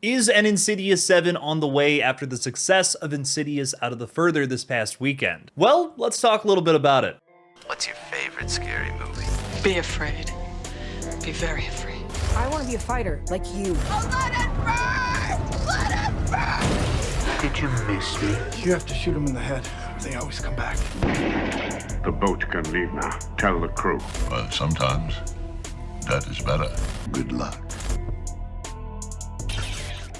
Is an Insidious 7 on the way after the success of Insidious Out of the Further this past weekend? Well, let's talk a little bit about it. What's your favorite scary movie? Be afraid. Be very afraid. I want to be a fighter, like you. Oh, let it burn! Let it burn! Did you miss me? You have to shoot them in the head. They always come back. The boat can leave now. Tell the crew. But sometimes that is better. Good luck.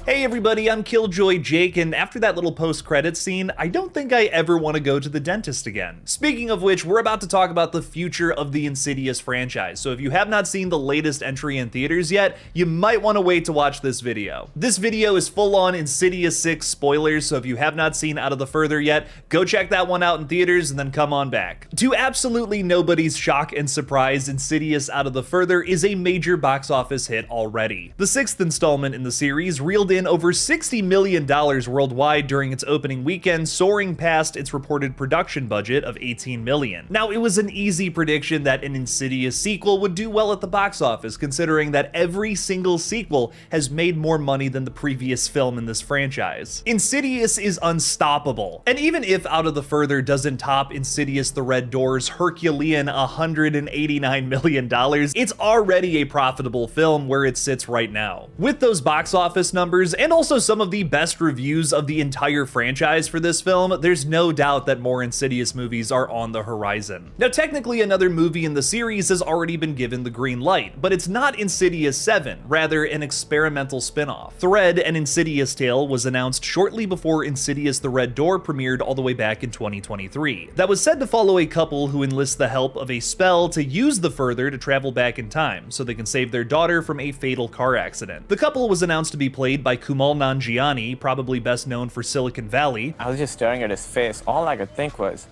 Hey everybody, I'm KillJoy Jake, and after that little post-credits scene, I don't think I ever want to go to the dentist again. Speaking of which, we're about to talk about the future of the Insidious franchise, so if you have not seen the latest entry in theaters yet, you might want to wait to watch this video. This video is full-on Insidious 6 spoilers, so if you have not seen Out of the Further yet, go check that one out in theaters and then come on back. To absolutely nobody's shock and surprise, Insidious Out of the Further is a major box office hit already. The sixth installment in the series reeled in over $60 million worldwide during its opening weekend, soaring past its reported production budget of $18 million. Now, it was an easy prediction that an Insidious sequel would do well at the box office, considering that every single sequel has made more money than the previous film in this franchise. Insidious is unstoppable, and even if Out of the Further doesn't top Insidious the Red Door's Herculean $189 million, it's already a profitable film where it sits right now. With those box office numbers, and also some of the best reviews of the entire franchise for this film, there's no doubt that more Insidious movies are on the horizon. Now, technically another movie in the series has already been given the green light, but it's not Insidious 7, rather an experimental spin-off. Thread, an Insidious tale, was announced shortly before Insidious the Red Door premiered all the way back in 2023. That was said to follow a couple who enlist the help of a spell to use the Further to travel back in time, so they can save their daughter from a fatal car accident. The couple was announced to be played by Kumail Nanjiani, probably best known for Silicon Valley. I was just staring at his face. All I could think was,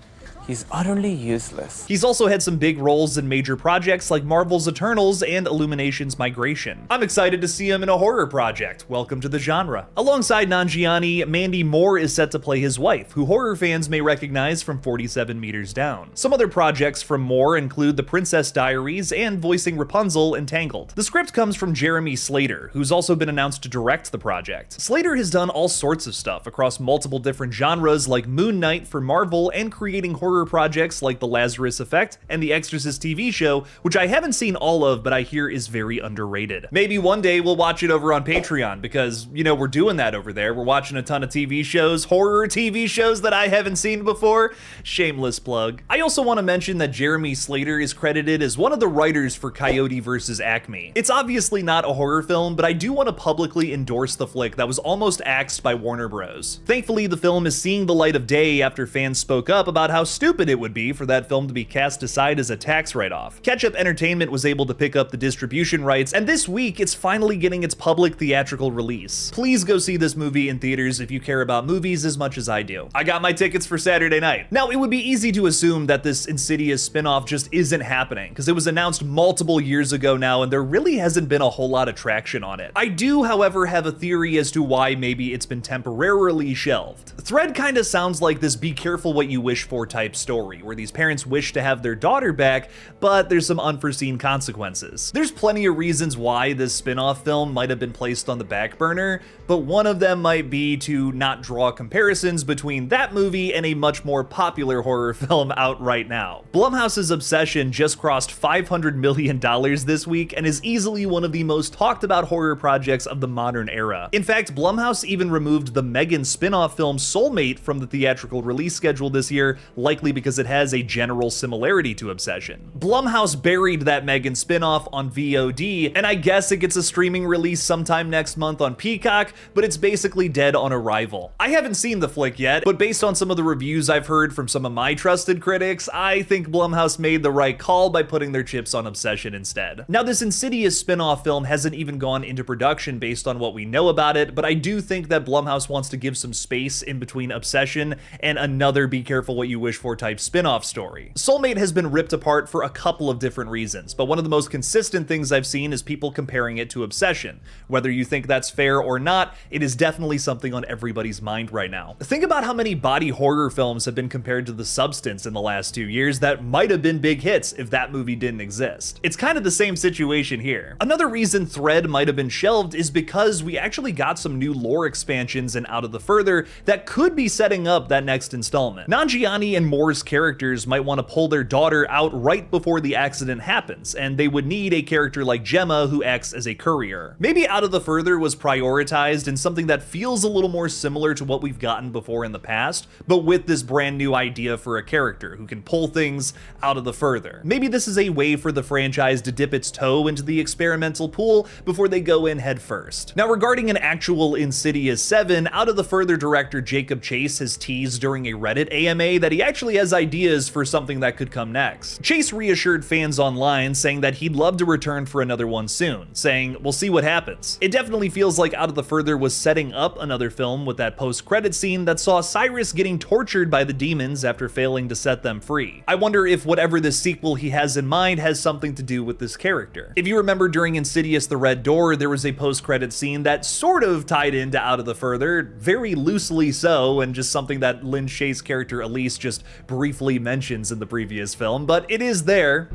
he's utterly useless. He's also had some big roles in major projects like Marvel's Eternals and Illumination's Migration. I'm excited to see him in a horror project. Welcome to the genre. Alongside Nanjiani, Mandy Moore is set to play his wife, who horror fans may recognize from 47 Meters Down. Some other projects from Moore include The Princess Diaries and voicing Rapunzel in Tangled. The script comes from Jeremy Slater, who's also been announced to direct the project. Slater has done all sorts of stuff across multiple different genres like Moon Knight for Marvel and creating horror projects like The Lazarus Effect and The Exorcist TV show, which I haven't seen all of, but I hear is very underrated. Maybe one day we'll watch it over on Patreon because, you know, we're doing that over there. We're watching a ton of TV shows, horror TV shows that I haven't seen before. Shameless plug. I also want to mention that Jeremy Slater is credited as one of the writers for Coyote vs. Acme. It's obviously not a horror film, but I do want to publicly endorse the flick that was almost axed by Warner Bros. Thankfully, the film is seeing the light of day after fans spoke up about how stupid it would be for that film to be cast aside as a tax write-off. Ketchup Entertainment was able to pick up the distribution rights, and this week it's finally getting its public theatrical release. Please go see this movie in theaters if you care about movies as much as I do. I got my tickets for Saturday night. Now, it would be easy to assume that this Insidious spin-off just isn't happening, because it was announced multiple years ago now, and there really hasn't been a whole lot of traction on it. I do, however, have a theory as to why maybe it's been temporarily shelved. Thread kinda sounds like this be careful what you wish for type story, where these parents wish to have their daughter back, but there's some unforeseen consequences. There's plenty of reasons why this spin-off film might have been placed on the back burner, but one of them might be to not draw comparisons between that movie and a much more popular horror film out right now. Blumhouse's Obsession just crossed $500 million this week and is easily one of the most talked about horror projects of the modern era. In fact, Blumhouse even removed the Megan spin-off film Soulmate from the theatrical release schedule this year, likely because it has a general similarity to Obsession. Blumhouse buried that Megan spin-off on VOD, and I guess it gets a streaming release sometime next month on Peacock, but it's basically dead on arrival. I haven't seen the flick yet, but based on some of the reviews I've heard from some of my trusted critics, I think Blumhouse made the right call by putting their chips on Obsession instead. Now, this Insidious spin-off film hasn't even gone into production based on what we know about it, but I do think that Blumhouse wants to give some space in between Obsession and another Be Careful What You Wish For Mentor type spin-off story. Soulmate has been ripped apart for a couple of different reasons, but one of the most consistent things I've seen is people comparing it to Obsession. Whether you think that's fair or not, it is definitely something on everybody's mind right now. Think about how many body horror films have been compared to The Substance in the last 2 years that might have been big hits if that movie didn't exist. It's kind of the same situation here. Another reason Thread might have been shelved is because we actually got some new lore expansions in Out of the Further that could be setting up that next installment. Nanjiani and Moore's characters might want to pull their daughter out right before the accident happens, and they would need a character like Gemma who acts as a courier. Maybe Out of the Further was prioritized in something that feels a little more similar to what we've gotten before in the past, but with this brand new idea for a character who can pull things out of the Further. Maybe this is a way for the franchise to dip its toe into the experimental pool before they go in head first. Now, regarding an actual Insidious 7, Out of the Further director Jacob Chase has teased during a Reddit AMA that he actually has ideas for something that could come next. Chase reassured fans online, saying that he'd love to return for another one soon, saying, "We'll see what happens." It definitely feels like Out of the Further was setting up another film with that post-credit scene that saw Cyrus getting tortured by the demons after failing to set them free. I wonder if whatever this sequel he has in mind has something to do with this character. If you remember during Insidious The Red Door, there was a post-credit scene that sort of tied into Out of the Further, very loosely so, and just something that Lynn Shaye's character Elise just briefly mentions in the previous film, but it is there.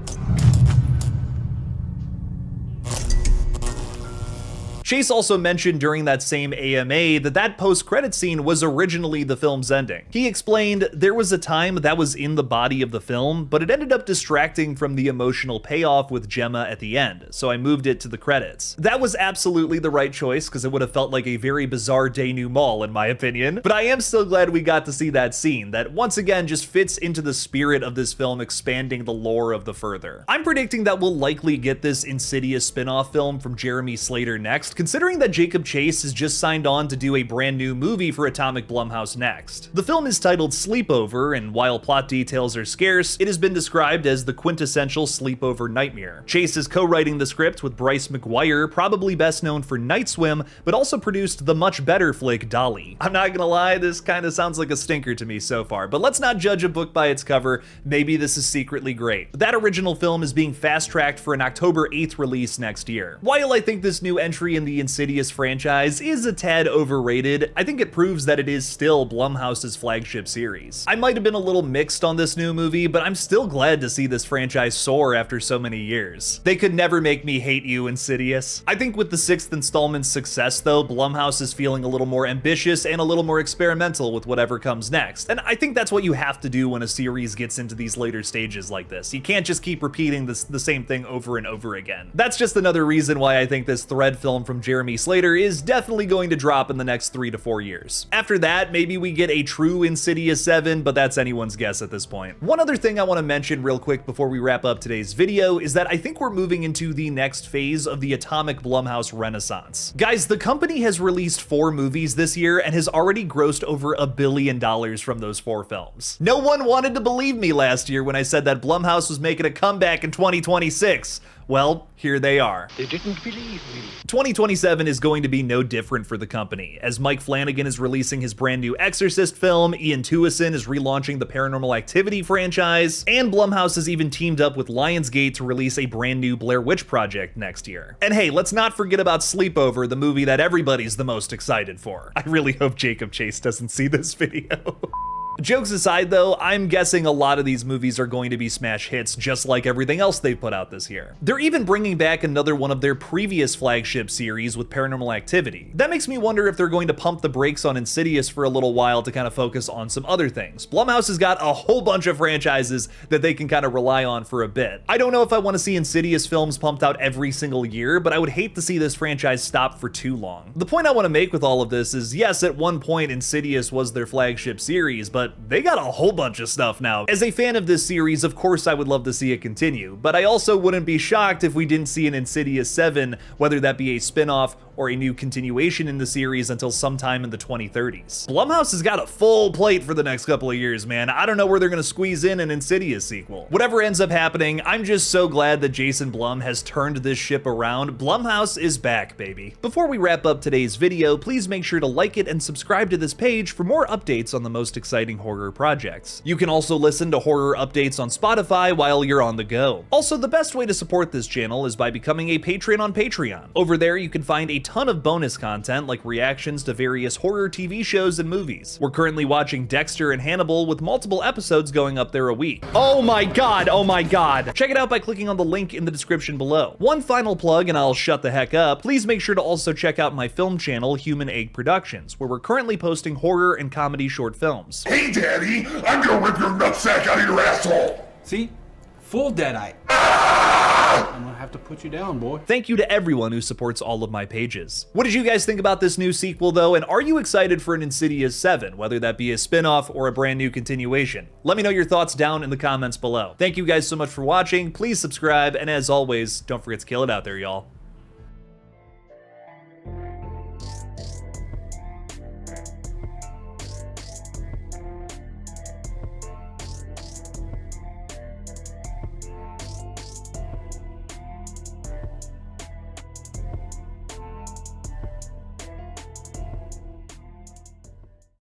Chase also mentioned during that same AMA that that post-credit scene was originally the film's ending. He explained, "There was a time that was in the body of the film, but it ended up distracting from the emotional payoff with Gemma at the end, so I moved it to the credits." That was absolutely the right choice, because it would have felt like a very bizarre denouement in my opinion, but I am still glad we got to see that scene that once again just fits into the spirit of this film expanding the lore of the Further. I'm predicting that we'll likely get this Insidious spin-off film from Jeremy Slater next, considering that Jacob Chase has just signed on to do a brand new movie for Atomic Blumhouse next. The film is titled Sleepover, and while plot details are scarce, it has been described as the quintessential sleepover nightmare. Chase is co-writing the script with Bryce McGuire, probably best known for Night Swim, but also produced the much better flick Dolly. I'm not gonna lie, this kinda sounds like a stinker to me so far, but let's not judge a book by its cover. Maybe this is secretly great. That original film is being fast-tracked for an October 8th release next year. While I think this new entry in the Insidious franchise is a tad overrated, I think it proves that it is still Blumhouse's flagship series. I might have been a little mixed on this new movie, but I'm still glad to see this franchise soar after so many years. They could never make me hate you, Insidious. I think with the 6th installment's success though, Blumhouse is feeling a little more ambitious and a little more experimental with whatever comes next, and I think that's what you have to do when a series gets into these later stages like this. You can't just keep repeating the same thing over and over again. That's just another reason why I think this Thread film from Jeremy Slater is definitely going to drop in the next 3 to 4 years. After that, maybe we get a true Insidious 7, but that's anyone's guess at this point. One other thing I want to mention real quick before we wrap up today's video is that I think we're moving into the next phase of the Atomic Blumhouse renaissance. Guys, the company has released 4 movies this year and has already grossed over $1 billion from those 4 films. No one wanted to believe me last year when I said that Blumhouse was making a comeback in 2026. Well, here they are. They didn't believe me. 2027 is going to be no different for the company, as Mike Flanagan is releasing his brand new Exorcist film, Ian Tuason is relaunching the Paranormal Activity franchise, and Blumhouse has even teamed up with Lionsgate to release a brand new Blair Witch project next year. And hey, let's not forget about Sleepover, the movie that everybody's the most excited for. I really hope Jacob Chase doesn't see this video. Jokes aside though, I'm guessing a lot of these movies are going to be smash hits just like everything else they've put out this year. They're even bringing back another one of their previous flagship series with Paranormal Activity. That makes me wonder if they're going to pump the brakes on Insidious for a little while to kind of focus on some other things. Blumhouse has got a whole bunch of franchises that they can kind of rely on for a bit. I don't know if I want to see Insidious films pumped out every single year, but I would hate to see this franchise stop for too long. The point I want to make with all of this is, yes, at one point Insidious was their flagship series, but they got a whole bunch of stuff now. As a fan of this series, of course I would love to see it continue, but I also wouldn't be shocked if we didn't see an Insidious 7, whether that be a spin-off or a new continuation in the series until sometime in the 2030s. Blumhouse has got a full plate for the next couple of years, man. I don't know where they're gonna squeeze in an Insidious sequel. Whatever ends up happening, I'm just so glad that Jason Blum has turned this ship around. Blumhouse is back, baby. Before we wrap up today's video, please make sure to like it and subscribe to this page for more updates on the most exciting horror projects. You can also listen to horror updates on Spotify while you're on the go. Also, the best way to support this channel is by becoming a patron on Patreon. Over there, you can find a ton of bonus content like reactions to various horror TV shows and movies. We're currently watching Dexter and Hannibal with multiple episodes going up there a week. Oh my god, oh my god. Check it out by clicking on the link in the description below. One final plug and I'll shut the heck up. Please make sure to also check out my film channel, Human Egg Productions, where we're currently posting horror and comedy short films. Hey, Daddy, I'm gonna rip your nutsack out of your asshole! See? Full deadite. I'm gonna have to put you down, boy. Thank you to everyone who supports all of my pages. What did you guys think about this new sequel though, and are you excited for an Insidious 7, whether that be a spin-off or a brand new continuation? Let me know your thoughts down in the comments below. Thank you guys so much for watching, please subscribe, and as always, don't forget to kill it out there, y'all.